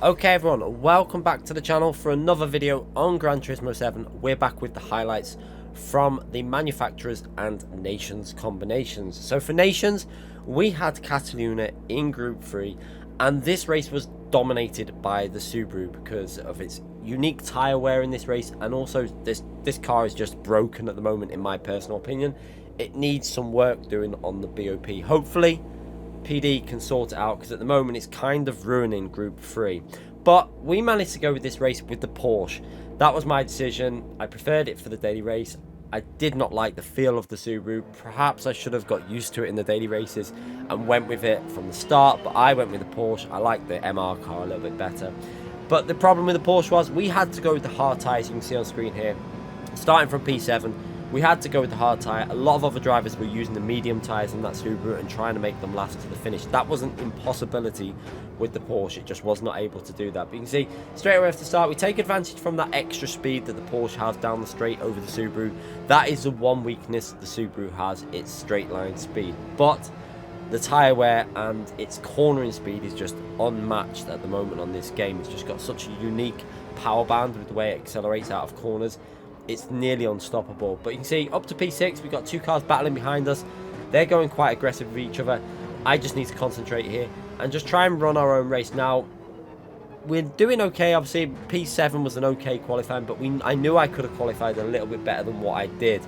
Okay everyone, welcome back to the channel for another video on Gran Turismo 7. We're back with the highlights from the manufacturers and nations combinations. So for nations, we had Catalunya in Group 3, and this race was dominated by the Subaru because of its unique tyre wear in this race, and also this car is just broken at the moment in my personal opinion. It needs some work doing on the BOP. Hopefully PD can sort it out, because at the moment it's kind of ruining Group 3. But we managed to go with this race with the Porsche. That was my decision. I preferred it for the daily race. I did not like the feel of the Subaru. Perhaps I should have got used to it in the daily races and went with it from the start, but I went with the Porsche. I like the MR car a little bit better. But the problem with the Porsche was we had to go with the hard tyres. You can see on screen here, starting from P7. We had to go with the hard tyre. A lot of other drivers were using the medium tyres on that Subaru and trying to make them last to the finish. That was an impossibility with the Porsche. It just was not able to do that. But you can see straight away after the start, we take advantage from that extra speed that the Porsche has down the straight over the Subaru. That is the one weakness the Subaru has, its straight line speed. But the tyre wear and its cornering speed is just unmatched at the moment on this game. It's just got such a unique power band with the way it accelerates out of corners. It's nearly unstoppable. But you can see up to P6, we've got two cars battling behind us. They're going quite aggressive with each other. I just need to concentrate here and just try and run our own race. Now, we're doing okay. Obviously, P7 was an okay qualifying, but I knew I could have qualified a little bit better than what I did.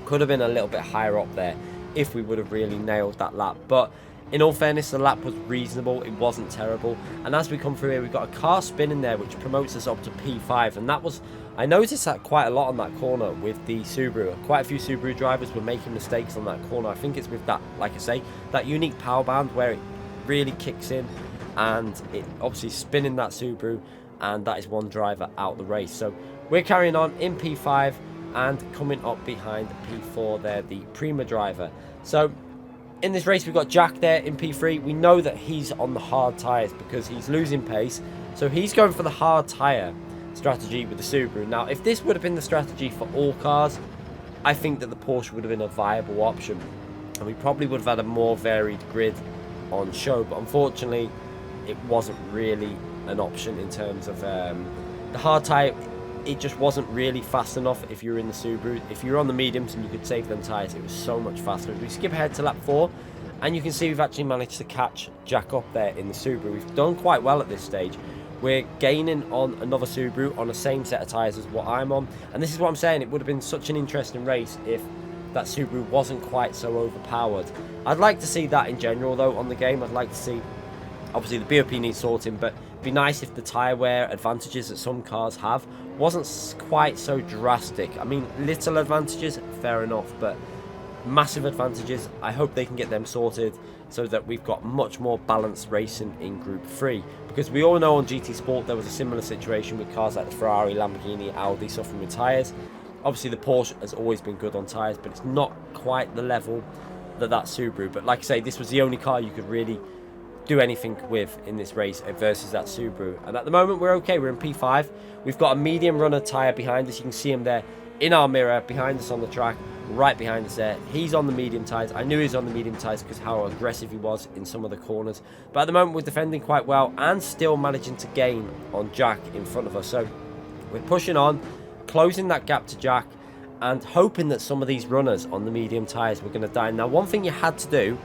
Could have been a little bit higher up there if we would have really nailed that lap. But in all fairness, the lap was reasonable. It wasn't terrible. And as we come through here, we've got a car spinning there, which promotes us up to P5. And that was, I noticed that quite a lot on that corner with the Subaru. Quite a few Subaru drivers were making mistakes on that corner. I think it's with that, like I say, that unique power band where it really kicks in, and it obviously spinning that Subaru, and that is one driver out the race. So we're carrying on in P5 and coming up behind P4 there, the Prima driver. So in this race, we've got Jack there in P3. We know that he's on the hard tyres because he's losing pace. So he's going for the hard tyre strategy with the Subaru. Now, if this would have been the strategy for all cars, I think that the Porsche would have been a viable option. And we probably would have had a more varied grid on show. But unfortunately, it wasn't really an option in terms of the hard tyre. It just wasn't really fast enough if you were in the Subaru. If you were on the mediums and you could save them tyres, it was so much faster. We skip ahead to lap 4, and you can see we've actually managed to catch Jack up there in the Subaru. We've done quite well at this stage. We're gaining on another Subaru on the same set of tyres as what I'm on. And this is what I'm saying, it would have been such an interesting race if that Subaru wasn't quite so overpowered. I'd like to see that in general though on the game. I'd like to see, obviously the BOP needs sorting, but it'd be nice if the tyre wear advantages that some cars have wasn't quite so drastic. I mean, little advantages, fair enough, but massive advantages, I hope they can get them sorted so that we've got much more balanced racing in Group 3. Because we all know on GT Sport there was a similar situation with cars like the Ferrari, Lamborghini, Audi suffering with tyres. Obviously the Porsche has always been good on tyres, but it's not quite the level that Subaru. But like I say, this was the only car you could really do anything with in this race versus that Subaru. And at the moment we're okay. We're in P5. We've got a medium runner tyre behind us. You can see him there in our mirror behind us on the track, right behind us there. He's on the medium tyres. I knew he was on the medium tyres because how aggressive he was in some of the corners. But at the moment we're defending quite well and still managing to gain on Jack in front of us. So we're pushing on, closing that gap to Jack, and hoping that some of these runners on the medium tyres were going to die. Now, one thing you had to do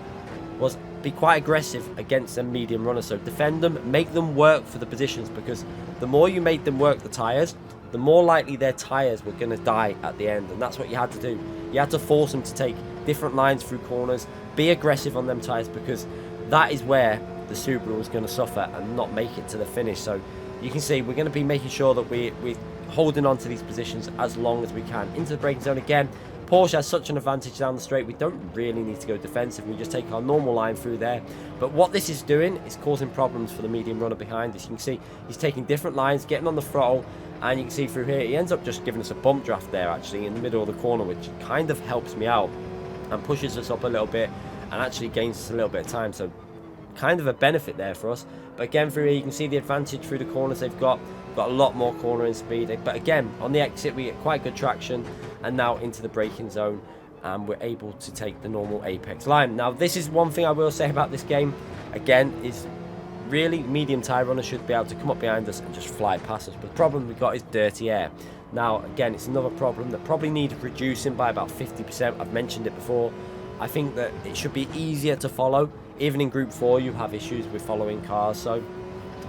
was be quite aggressive against them medium runners. So defend them, make them work for the positions, because the more you made them work the tyres, the more likely their tyres were going to die at the end. And that's what you had to do. You had to force them to take different lines through corners, be aggressive on them tyres, because that is where the Subaru was going to suffer and not make it to the finish. So you can see we're going to be making sure that we're holding on to these positions as long as we can. Into the braking zone again. Porsche has such an advantage down the straight. We don't really need to go defensive. We just take our normal line through there. But what this is doing is causing problems for the medium runner behind us. You can see he's taking different lines, getting on the throttle, and you can see through here he ends up just giving us a bump draft there actually in the middle of the corner, which kind of helps me out and pushes us up a little bit and actually gains us a little bit of time. So kind of a benefit there for us. But again, through here you can see the advantage through the corners they've got a lot more cornering speed. But again, on the exit we get quite good traction, and now into the braking zone, and we're able to take the normal apex line. Now, this is one thing I will say about this game, again, is really, medium tyre runners should be able to come up behind us and just fly past us. But the problem we've got is dirty air. Now, again, it's another problem that probably needs reducing by about 50%. I've mentioned it before. I think that it should be easier to follow. Even in Group 4, you have issues with following cars. So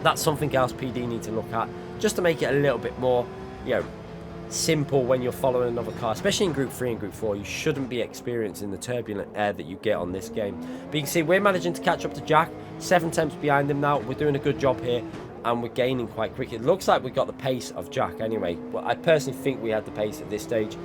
that's something else PD need to look at, just to make it a little bit more, you know, simple when you're following another car. Especially in Group 3 and Group 4, you shouldn't be experiencing the turbulent air that you get on this game. But you can see we're managing to catch up to Jack. 7 temps behind him now. We're doing a good job here, and we're gaining quite quick. It looks like we got the pace of Jack anyway, but I personally think we had the pace at this stage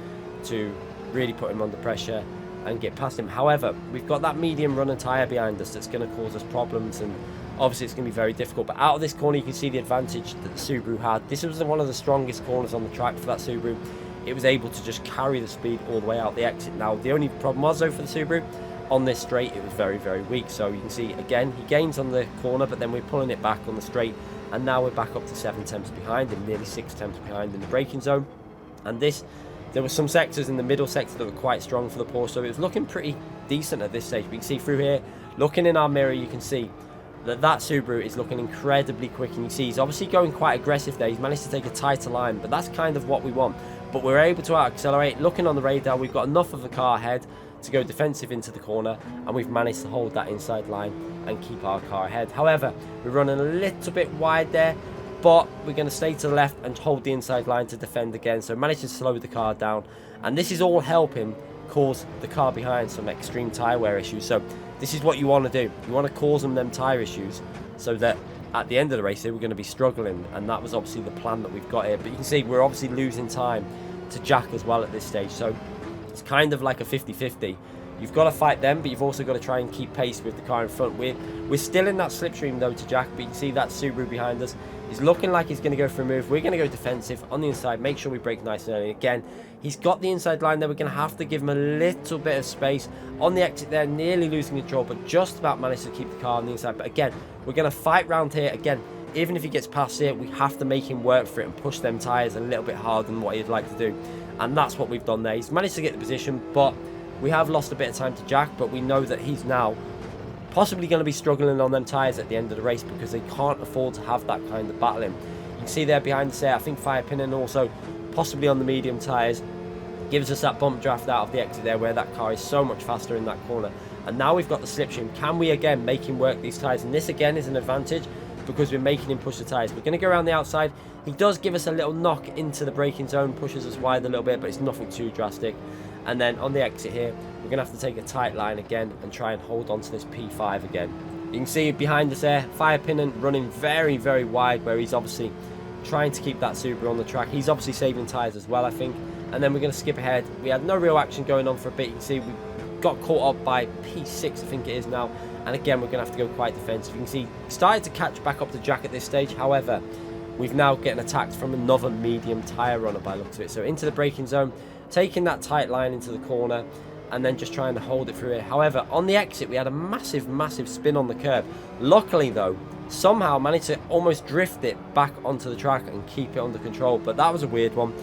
to really put him under pressure and get past him. However, we've got that medium running tyre behind us that's going to cause us problems, and obviously it's going to be very difficult. But out of this corner, you can see the advantage that the Subaru had. This was one of the strongest corners on the track for that Subaru. It was able to just carry the speed all the way out the exit. Now, the only problem was, though, for the Subaru, on this straight, it was very, very weak. So you can see, again, he gains on the corner, but then we're pulling it back on the straight, and now we're back up to 7 temps behind him, nearly 6 temps behind in the braking zone. And this, there were some sectors in the middle sector that were quite strong for the Porsche, so it was looking pretty decent at this stage. But you can see through here, looking in our mirror, you can see that Subaru is looking incredibly quick, and you see he's obviously going quite aggressive there. He's managed to take a tighter line, but that's kind of what we want. But we're able to accelerate. Looking on the radar, we've got enough of the car ahead to go defensive into the corner, and we've managed to hold that inside line and keep our car ahead. However, we're running a little bit wide there, but we're going to stay to the left and hold the inside line to defend again. So managed to slow the car down, and this is all helping cause the car behind some extreme tyre wear issues. So this is what you want to do. You want to cause them tyre issues so that at the end of the race here, we're going to be struggling, and that was obviously the plan that we've got here. But you can see we're obviously losing time to Jack as well at this stage, so it's kind of like a 50-50. You've got to fight them, but you've also got to try and keep pace with the car in front. We're still in that slipstream though to Jack, but you can see that Subaru behind us is looking like he's going to go for a move. We're going to go defensive on the inside, make sure we brake nice and early. Again, he's got the inside line there. We're going to have to give him a little bit of space on the exit there, nearly losing control, but just about managed to keep the car on the inside. But again, we're going to fight round here. Again, even if he gets past here, we have to make him work for it and push them tyres a little bit harder than what he'd like to do. And that's what we've done there. He's managed to get the position, but we have lost a bit of time to Jack. But we know that he's now possibly going to be struggling on them tyres at the end of the race, because they can't afford to have that kind of battling. You can see there behind us there, I think Fire Pinning also possibly on the medium tyres gives us that bump draft out of the exit there, where that car is so much faster in that corner. And now we've got the slipstream. Can we again make him work these tyres? And this again is an advantage, because we're making him push the tyres. We're going to go around the outside. He does give us a little knock into the braking zone, pushes us wide a little bit, but it's nothing too drastic. And then on the exit here, we're going to have to take a tight line again and try and hold on to this P5 again. You can see behind us there, Fire Pinning running very, very wide, where he's obviously trying to keep that Subaru on the track. He's obviously saving tyres as well, I think. And then we're going to skip ahead. We had no real action going on for a bit. You can see we got caught up by P6, I think it is now. And again, we're going to have to go quite defensive. You can see started to catch back up to Jack at this stage. However, we've now getting attacked from another medium tyre runner by the looks of it. So into the braking zone, taking that tight line into the corner, and then just trying to hold it through here. However, on the exit, we had a massive, massive spin on the curb. Luckily, though, somehow managed to almost drift it back onto the track and keep it under control. But that was a weird one.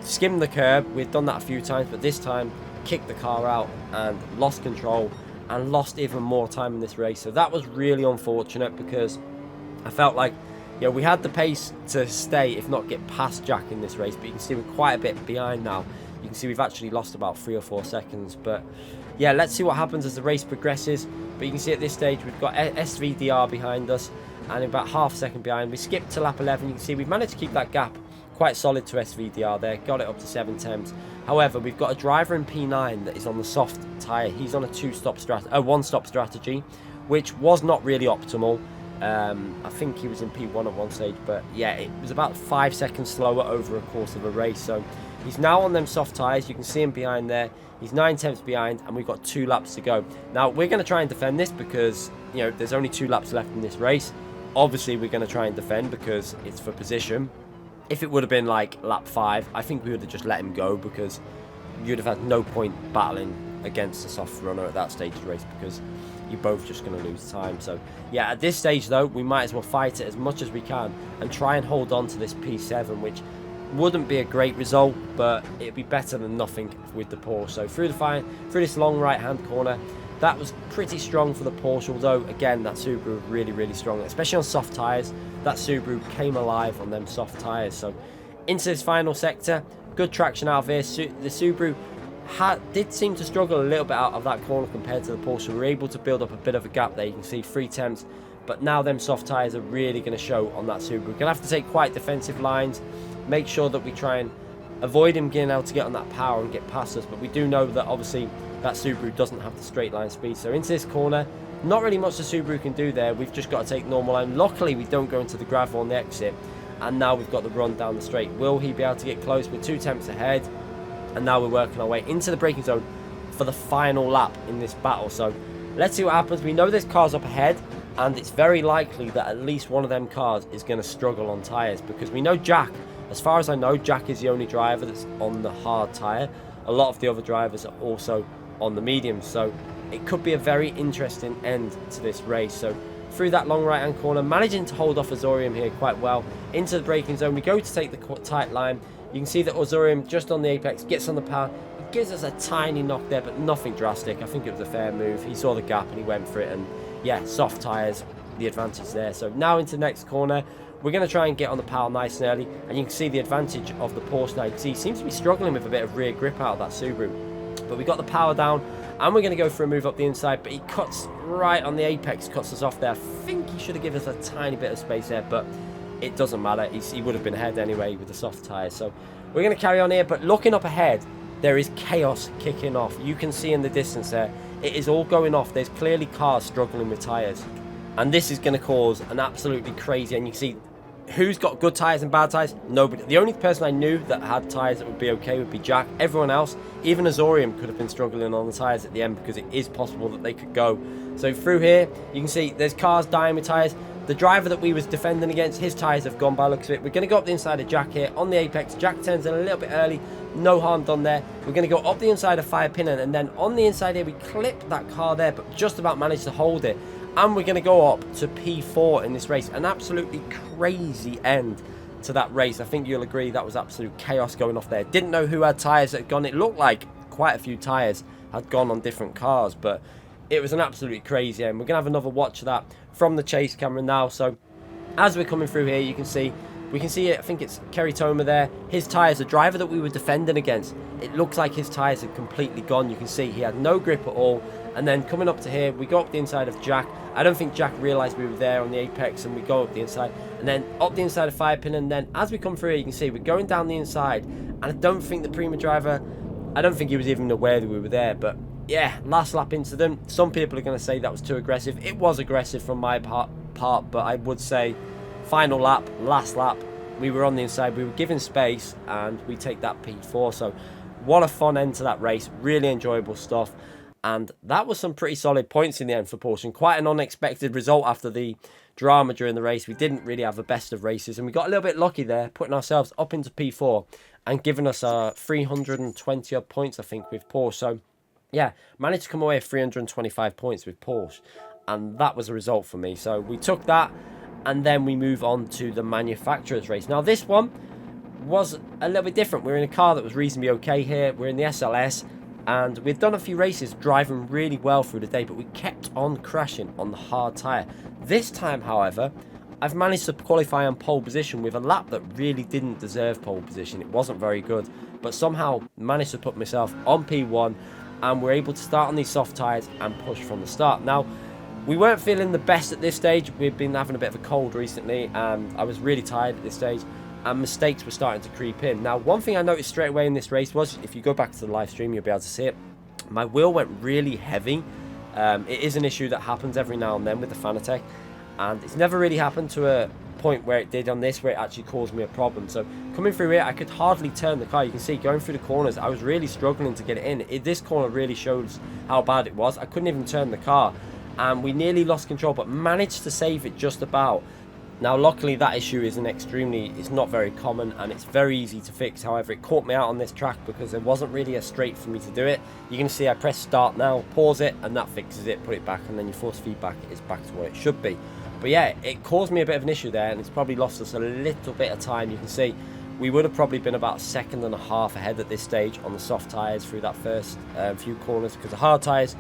Skimmed the curb. We've done that a few times, but this time kicked the car out and lost control and lost even more time in this race. So that was really unfortunate, because I felt like, you know, we had the pace to stay, if not get past Jack in this race. But you can see we're quite a bit behind now. You can see we've actually lost about 3 or 4 seconds. But yeah, let's see what happens as the race progresses. But you can see at this stage we've got SVDR behind us and about half a second behind. We skipped to lap 11. You can see we've managed to keep that gap quite solid to SVDR there. Got it up to 7 temps. However, we've got a driver in P9 that is on the soft tyre. He's on a one-stop strategy, which was not really optimal. I think he was in P1 at one stage, but yeah, it was about 5 seconds slower over a course of a race. So he's now on them soft tyres. You can see him behind there. He's 9 temps behind, and we've got 2 laps to go. Now, we're going to try and defend this because, you know, there's only 2 laps left in this race. Obviously, we're going to try and defend because it's for position. If it would have been like lap 5, I think we would have just let him go, because you'd have had no point battling against a soft runner at that stage of the race, because you're both just going to lose time. So yeah, at this stage though, we might as well fight it as much as we can and try and hold on to this P7, which wouldn't be a great result, but it'd be better than nothing with the Porsche. So through this long right hand corner, That was pretty strong for the Porsche, although again that Subaru really strong, especially on soft tyres. That Subaru came alive on them soft tyres. So into this final sector, good traction out of here. The Subaru did seem to struggle a little bit out of that corner compared to the Porsche. We were able to build up a bit of a gap there. You can see 3 tenths, but now them soft tyres are really going to show on that Subaru. We're going to have to take quite defensive lines, make sure that we try and avoid him getting able to get on that power and get past us, but we do know that obviously that Subaru doesn't have the straight line speed. So into this corner, not really much the Subaru can do there. We've just got to take normal line. Luckily we don't go into the gravel on the exit, and now we've got the run down the straight. Will he be able to get close? We're 2 tenths ahead, and now we're working our way into the braking zone for the final lap in this battle. So let's see what happens. We know there's cars up ahead, and it's very likely that at least one of them cars is going to struggle on tyres, because we know Jack, as far as I know, Jack is the only driver that's on the hard tyre. A lot of the other drivers are also on the medium, so it could be a very interesting end to this race. So through that long right hand corner, managing to hold off Azorium here quite well. Into the braking zone, we go to take the tight line. You can see that Azorium just on the apex gets on the power. It gives us a tiny knock there, but nothing drastic. I think it was a fair move. He saw the gap and he went for it, and yeah, soft tyres, the advantage there. So now into the next corner, we're going to try and get on the power nice and early, and you can see the advantage of the Porsche now. You can see he seems to be struggling with a bit of rear grip out of that Subaru, but we got the power down, and we're going to go for a move up the inside, but he cuts right on the apex, cuts us off there. I think he should have given us a tiny bit of space there, but it doesn't matter. He would have been ahead anyway with the soft tyres. So we're going to carry on here, but looking up ahead, there is chaos kicking off. You can see in the distance there, it is all going off. There's clearly cars struggling with tyres, and this is going to cause an absolutely crazy, and you can see who's got good tyres and bad tyres? Nobody. The only person I knew that had tyres that would be okay would be Jack. Everyone else, even Azorium, could have been struggling on the tyres at the end, because it is possible that they could go. So through here, you can see there's cars dying with tyres. The driver that we was defending against, his tyres have gone by the looks of it. We're going to go up the inside of Jack here on the apex. Jack turns in a little bit early. No harm done there. We're going to go up the inside of Fire Pinnon, and then on the inside here, we clip that car there, but just about managed to hold it. And we're going to go up to P4 in this race. An absolutely crazy end to that race. I think you'll agree that was absolute chaos going off there. Didn't know who had tyres that had gone. It looked like quite a few tyres had gone on different cars, but it was an absolutely crazy end. We're going to have another watch of that from the chase camera now. So as we're coming through here, you can see, we can see it. I think it's Kerry Toma there. His tyres, the driver that we were defending against, it looks like his tyres had completely gone. You can see he had no grip at all. And then coming up to here, we go up the inside of Jack. I don't think Jack realised we were there on the apex, and we go up the inside. And then up the inside of Firepin, and then as we come through here, you can see we're going down the inside. And I don't think the Prima driver, I don't think he was even aware that we were there. But yeah, last lap incident. Some people are going to say that was too aggressive. It was aggressive from my part, but I would say final lap, last lap, we were on the inside. We were given space, and we take that P4. So what a fun end to that race. Really enjoyable stuff. And that was some pretty solid points in the end for Porsche. Quite an unexpected result after the drama during the race. We didn't really have the best of races, and we got a little bit lucky there, putting ourselves up into P4 and giving us 320 odd points, I think, with Porsche. So yeah, managed to come away with 325 points with Porsche, and that was a result for me. So we took that, and then we move on to the manufacturer's race. Now this one was a little bit different. We're in a car that was reasonably okay here. We're in the SLS. And we've done a few races driving really well through the day, but we kept on crashing on the hard tyre. This time, however, I've managed to qualify on pole position with a lap that really didn't deserve pole position. It wasn't very good, but somehow managed to put myself on P1, and we're able to start on these soft tyres and push from the start. Now, we weren't feeling the best at this stage. We've been having a bit of a cold recently, and I was really tired at this stage, and mistakes were starting to creep in. Now, one thing I noticed straight away in this race was, if you go back to the live stream, you'll be able to see it, my wheel went really heavy. It is an issue that happens every now and then with the Fanatec, and it's never really happened to a point where it did on this, where it actually caused me a problem. So coming through here, I could hardly turn the car. You can see going through the corners, I was really struggling to get it in. This corner really shows how bad it was. I couldn't even turn the car, and we nearly lost control, but managed to save it just about. Now, luckily, that issue isn't it's not very common, and it's very easy to fix. However, it caught me out on this track because there wasn't really a straight for me to do it. You can see I press start now, pause it, and that fixes it, put it back, and then your force feedback is back to what it should be. But yeah, it caused me a bit of an issue there, and it's probably lost us a little bit of time. You can see we would have probably been about a second and a half ahead at this stage on the soft tyres through that first few corners, because the hard tyres,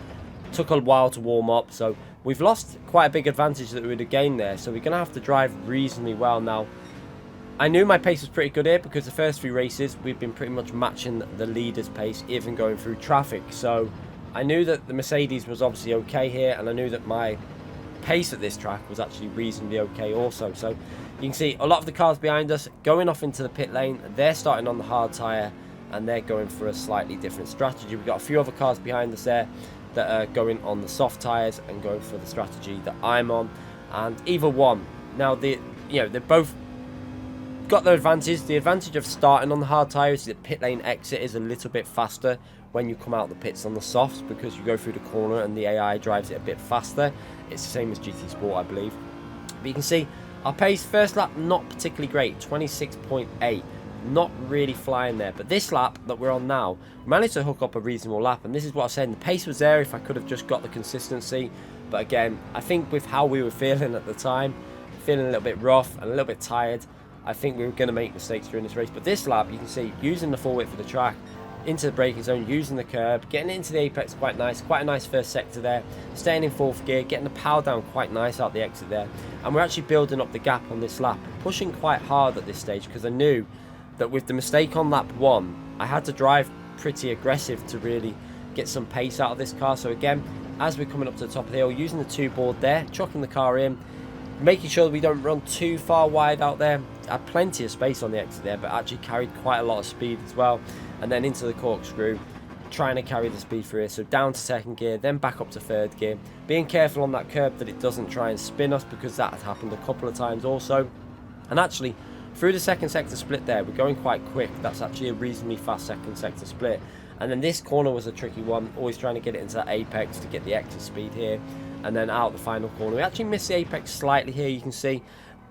Took a while to warm up, so we've lost quite a big advantage that we would have gained there. So we're going to have to drive reasonably well now. I knew my pace was pretty good here because the first few races we've been pretty much matching the leader's pace, even going through traffic. So I knew that the Mercedes was obviously okay here, and I knew that my pace at this track was actually reasonably okay also. So you can see a lot of the cars behind us going off into the pit lane. They're starting on the hard tyre and they're going for a slightly different strategy. We've got a few other cars behind us there that are going on the soft tyres and going for the strategy that I'm on. And either one, now they've both got their advantage. The advantage of starting on the hard tyres is that pit lane exit is a little bit faster when you come out the pits on the softs, because you go through the corner and the AI drives it a bit faster. It's the same as GT Sport, I believe. But you can see our pace, first lap, not particularly great, 26.8. Not really flying there. But this lap that we're on now, managed to hook up a reasonable lap. And this is what I was saying, the pace was there if I could have just got the consistency. But again, I think with how we were feeling at the time, feeling a little bit rough and a little bit tired, I think we were going to make mistakes during this race. But this lap, you can see, using the full width of the track, into the braking zone, using the curb, getting it into the apex quite a nice first sector there, staying in fourth gear, getting the power down quite nice out the exit there. And we're actually building up the gap on this lap, pushing quite hard at this stage, because I knew that with the mistake on lap 1, I had to drive pretty aggressive to really get some pace out of this car. So again, as we're coming up to the top of the hill, using the 2 board there, chucking the car in, making sure that we don't run too far wide out there. Had plenty of space on the exit there, but actually carried quite a lot of speed as well. And then into the corkscrew, trying to carry the speed through here. So down to second gear, then back up to third gear. Being careful on that curb that it doesn't try and spin us, because that has happened a couple of times also. And actually, through the second sector split there, we're going quite quick. That's actually a reasonably fast second sector split. And then this corner was a tricky one, always trying to get it into that apex to get the exit speed here. And then out the final corner, we actually missed the apex slightly here. You can see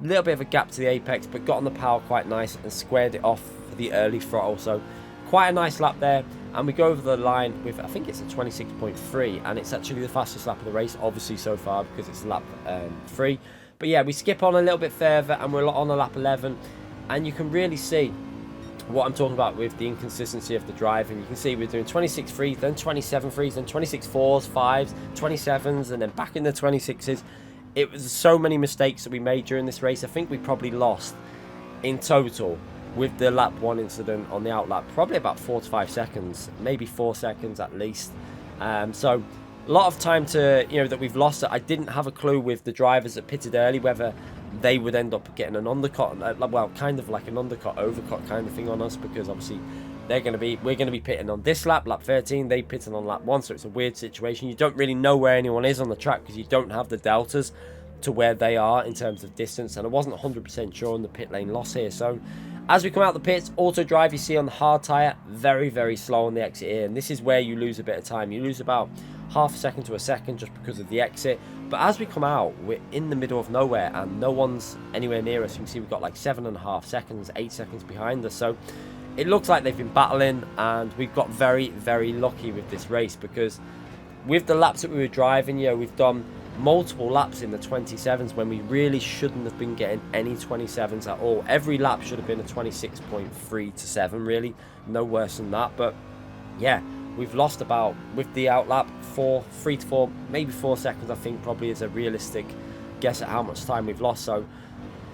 a little bit of a gap to the apex, but got on the power quite nice and squared it off for the early throttle. So quite a nice lap there, and we go over the line with, I think it's a 26.3, and it's actually the fastest lap of the race, obviously so far, because it's lap 3. But yeah, we skip on a little bit further, and we're on a lap 11, and you can really see what I'm talking about with the inconsistency of the driving. You can see we're doing 26 threes, then 27 threes, then 26 fours, 5s, 27s, and then back in the 26s. It was so many mistakes that we made during this race. I think we probably lost in total with the lap 1 incident on the outlap probably about 4 to 5 seconds, maybe 4 seconds at least. So a lot of time to, that we've lost. I didn't have a clue with the drivers that pitted early whether they would end up getting an undercut, well, kind of like an undercut, overcut kind of thing on us, because obviously we're going to be pitting on this lap 13, they pitting on lap 1, so it's a weird situation. You don't really know where anyone is on the track because you don't have the deltas to where they are in terms of distance, and I wasn't 100% sure on the pit lane loss here. So as we come out the pits, auto drive, you see on the hard tyre, very, very slow on the exit here, and this is where you lose a bit of time. You lose about half a second to a second just because of the exit. But as we come out, we're in the middle of nowhere and no one's anywhere near us. You can see we've got like 7.5 seconds, 8 seconds behind us. So it looks like they've been battling, and we've got very, very lucky with this race, because with the laps that we were driving, we've done multiple laps in the 27s when we really shouldn't have been getting any 27s at all. Every lap should have been a 26.3 to 7, really, no worse than that. But yeah, we've lost about, with the outlap, 3 to 4, maybe 4 seconds, I think probably is a realistic guess at how much time we've lost. So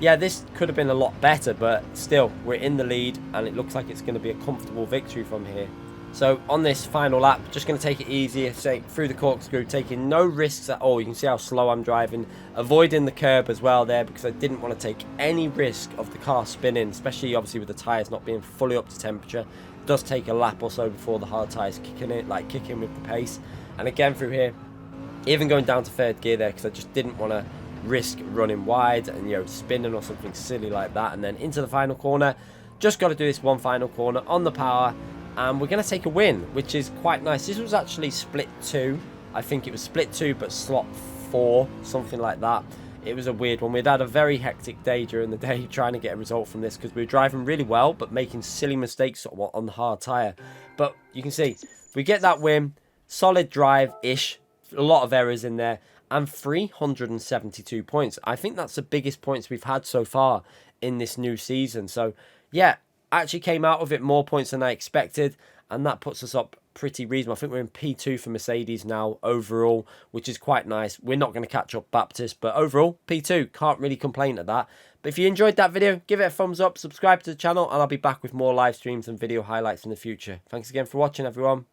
yeah, this could have been a lot better, but still, we're in the lead, and it looks like it's going to be a comfortable victory from here. So on this final lap, just going to take it easy, through the corkscrew, taking no risks at all. You can see how slow I'm driving, avoiding the curb as well there, because I didn't want to take any risk of the car spinning, especially obviously with the tyres not being fully up to temperature. It does take a lap or so before the hard tyres kick in with the pace. And again through here, even going down to third gear there, because I just didn't want to risk running wide and spinning or something silly like that. And then into the final corner, just got to do this one final corner on the power, and we're going to take a win, which is quite nice. This was actually split 2. I think it was split 2 but slot 4, something like that. It was a weird one. We'd had a very hectic day during the day trying to get a result from this, because we were driving really well but making silly mistakes on the hard tyre. But you can see we get that win, solid drive-ish, a lot of errors in there, and 372 points. I think that's the biggest points we've had so far in this new season. So yeah, actually came out of it more points than I expected, and that puts us up pretty reasonable. I think we're in P2 for Mercedes now overall, which is quite nice. We're not going to catch up Baptist, but overall, P2. Can't really complain at that. But if you enjoyed that video, give it a thumbs up, subscribe to the channel, and I'll be back with more live streams and video highlights in the future. Thanks again for watching, everyone.